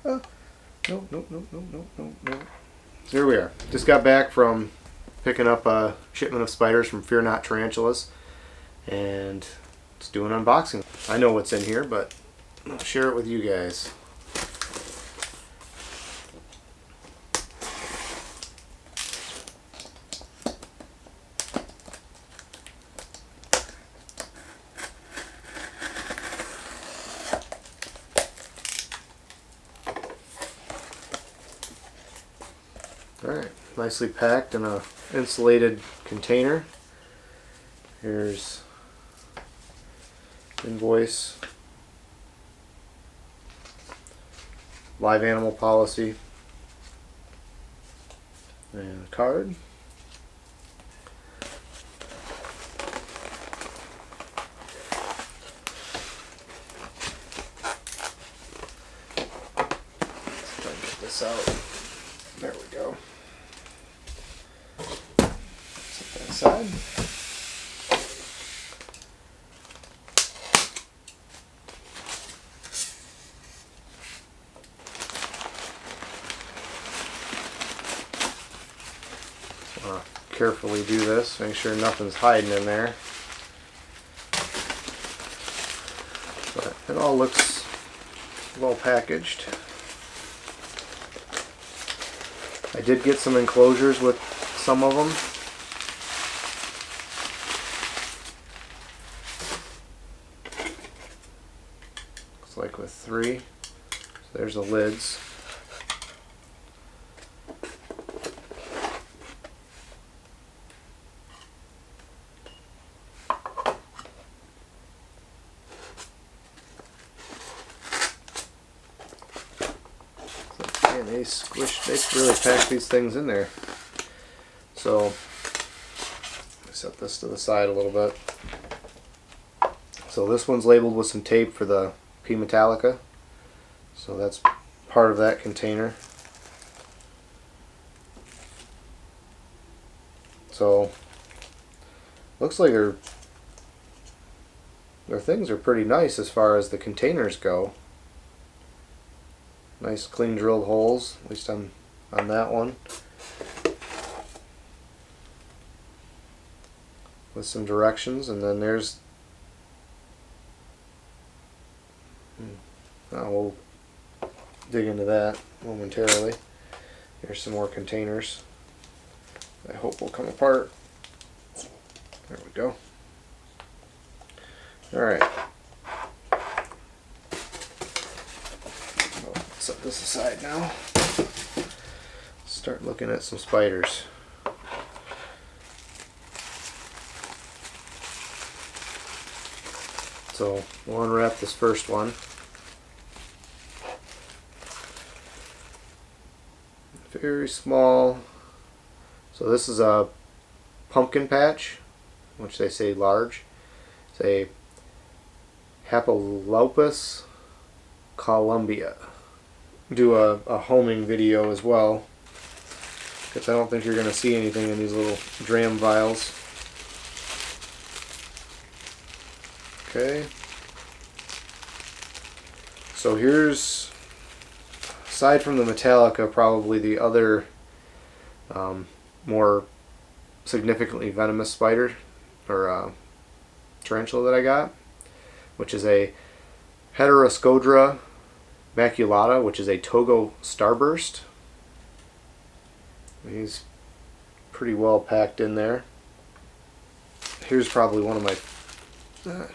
Nope, nope, nope, nope, nope, nope, nope. So here we are. Just got back from picking up a shipment of spiders from Fear Not Tarantulas, and let's do an unboxing. I know what's in here, but I'll share it with you guys. Alright, nicely packed in a insulated container. Here's invoice, live animal policy, and a card. Let's try and get this out. There we go. Set that aside. Carefully do this, make sure nothing's hiding in there. But it all looks well packaged. I did get some enclosures with some of them. Looks like with 3. So there's the lids. Man, they really pack these things in there. So, set this to the side a little bit. So this one's labeled with some tape for the P Metallica. So that's part of that container. So, looks like their things are pretty nice as far as the containers go. Nice clean drilled holes, at least on that one. With some directions, and then there's we'll dig into that momentarily. Here's some more containers I hope will come apart. There we go. Alright. Set this aside now. Start looking at some spiders. So we'll unwrap this first one. Very small. So this is a pumpkin patch, which they say large. It's a Hapalopus columbia. Do a homing video as well, because I don't think you're going to see anything in these little dram vials. Okay, so here's, aside from the Metallica, probably the other more significantly venomous spider or tarantula that I got, which is a Heteroscodra maculata, which is a Togo starburst. He's pretty well packed in there. Here's probably one of my, I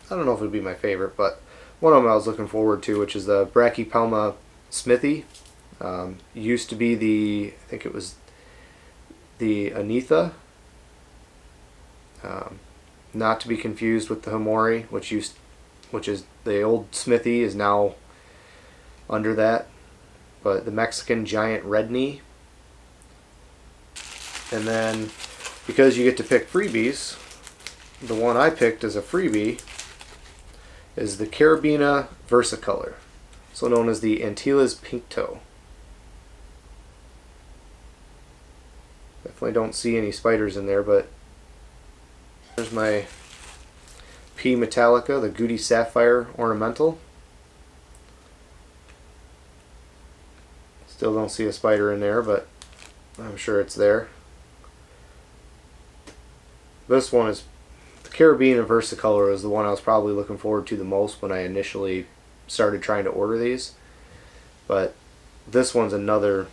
don't know if it would be my favorite, but one of them I was looking forward to, which is the Brachypelma smithi. Used to be the, I think it was the Anitha. Not to be confused with the Hamori, which is the old smithy is now under that, but the Mexican giant red knee. And then, because you get to pick freebies, the one I picked as a freebie is the Carabina versicolor, so known as the Antilles pink toe. Definitely don't see any spiders in there, but there's my P Metallica, the Goody Sapphire ornamental. Still don't see a spider in there, but I'm sure it's there. This one is the Caribbean and Versicolor is the one I was probably looking forward to the most when I initially started trying to order these. But this one's another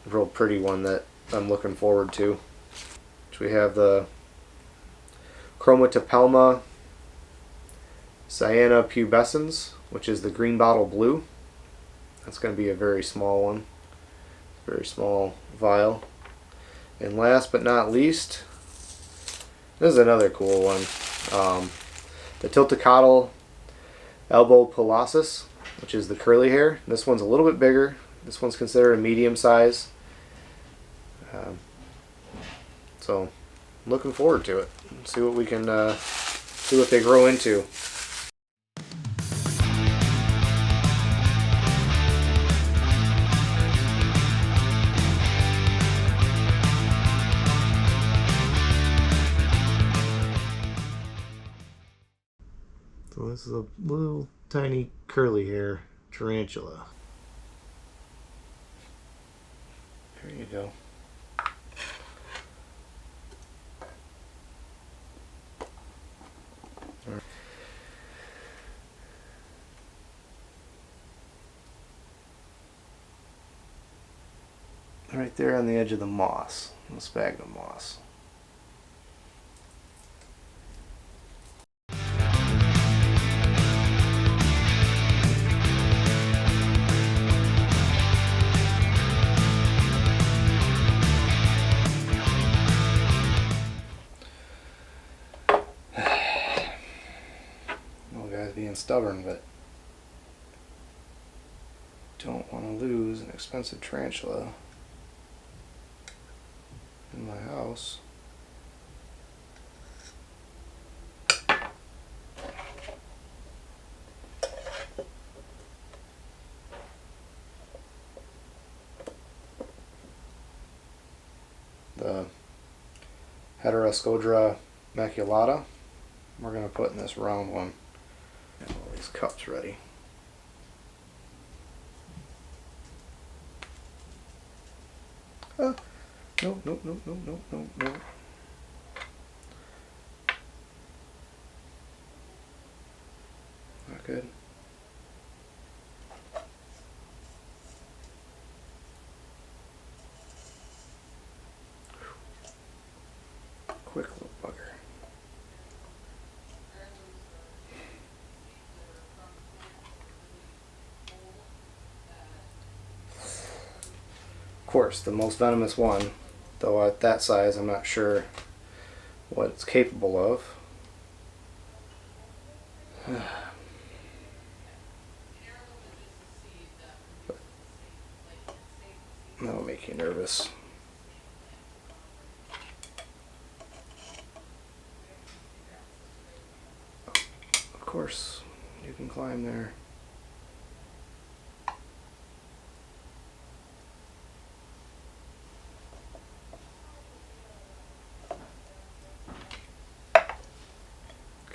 real pretty one that I'm looking forward to. So we have the Chromatopelma Cyana pubescens, which is the green bottle blue. That's going to be a very small one, very small vial. And last but not least, this is another cool one. The Tilticatl albopillosus, which is the curly hair. This one's a little bit bigger. This one's considered a medium size. So I'm looking forward to it. See what we can see what they grow into. So this is a little tiny curly hair tarantula. There you go. Right there on the edge of the moss, the sphagnum moss. Being stubborn, but don't want to lose an expensive tarantula in my house. The Heteroscodra maculata we're going to put in this round one. Got all these cups ready. No. Not good. Quick little bugger. Of course, the most venomous one, though at that size I'm not sure what it's capable of. That'll make you nervous. Of course, you can climb there.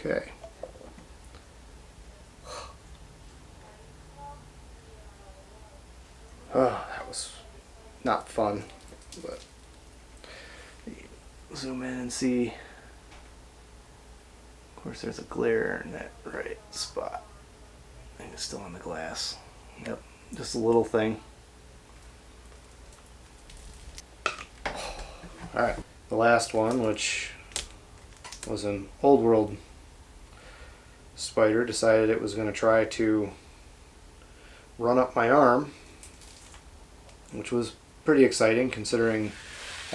Okay. Oh, that was not fun, but zoom in and see. Of course, there's a glare in that right spot. I think it's still on the glass. Yep, just a little thing. Alright, the last one, which was an old world spider, decided it was going to try to run up my arm, which was pretty exciting considering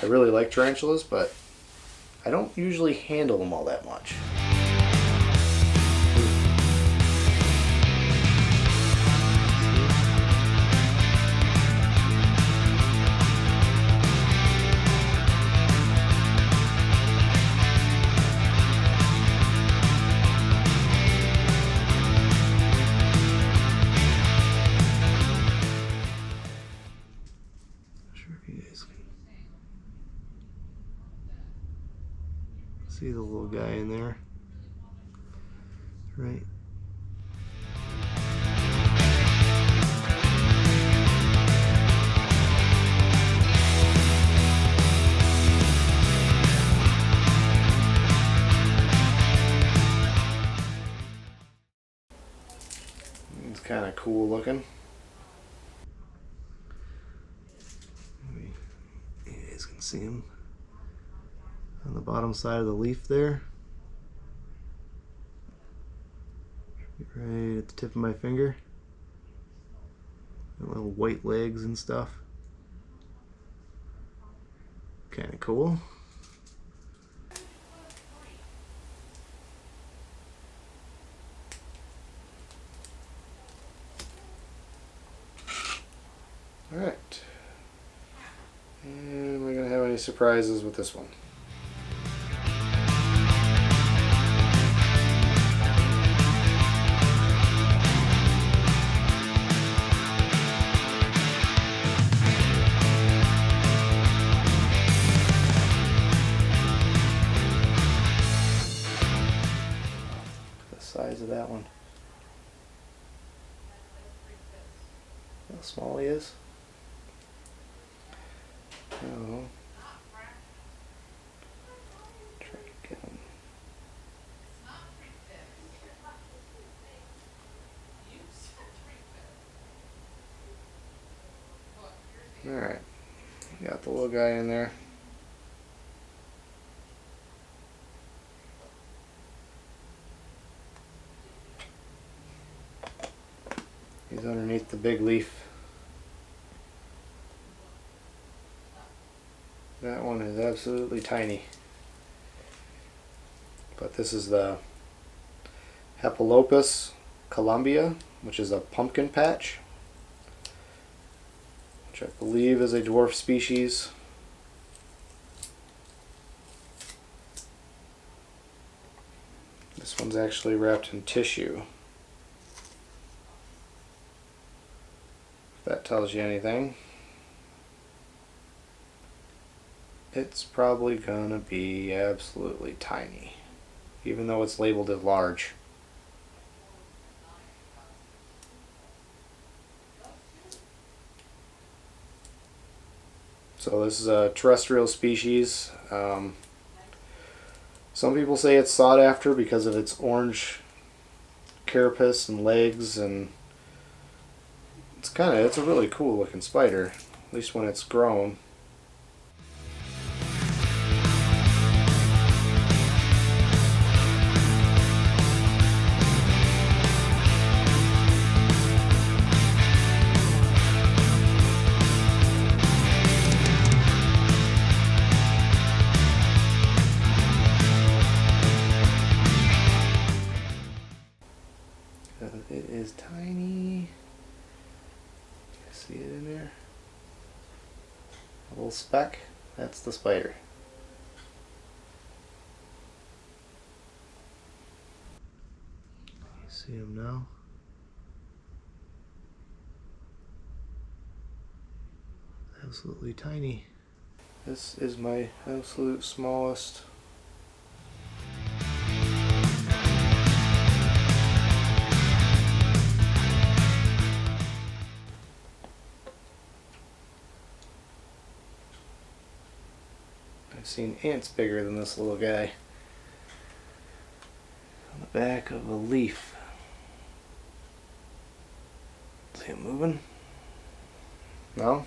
I really like tarantulas, but I don't usually handle them all that much. See the little guy in there, right? kind of cool looking. Maybe you guys can see him on the bottom side of the leaf there. Right at the tip of my finger. And little white legs and stuff. Kind of cool. Alright. And we're going to have any surprises with this one. Size of that one. How small he is. Oh. Try to get him. Alright. Got the little guy in there. He's underneath the big leaf. That one is absolutely tiny. But this is the Hepalopus columbia, which is a pumpkin patch, which I believe is a dwarf species. This one's actually wrapped in tissue. If that tells you anything. It's probably gonna be absolutely tiny, even though it's labeled as large. So this is a terrestrial species. Some people say it's sought after because of its orange carapace and legs, and it's a really cool looking spider, at least when it's grown. It is tiny. See it in there? A little speck. That's the spider. You see him now? Absolutely tiny. This is my absolute smallest. I've seen ants bigger than this little guy. On the back of a leaf. See him moving? No?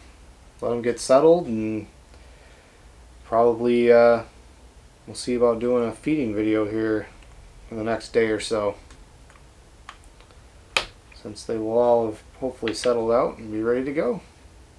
Let him get settled, and probably we'll see about doing a feeding video here in the next day or so, since they will all have hopefully settled out and be ready to go.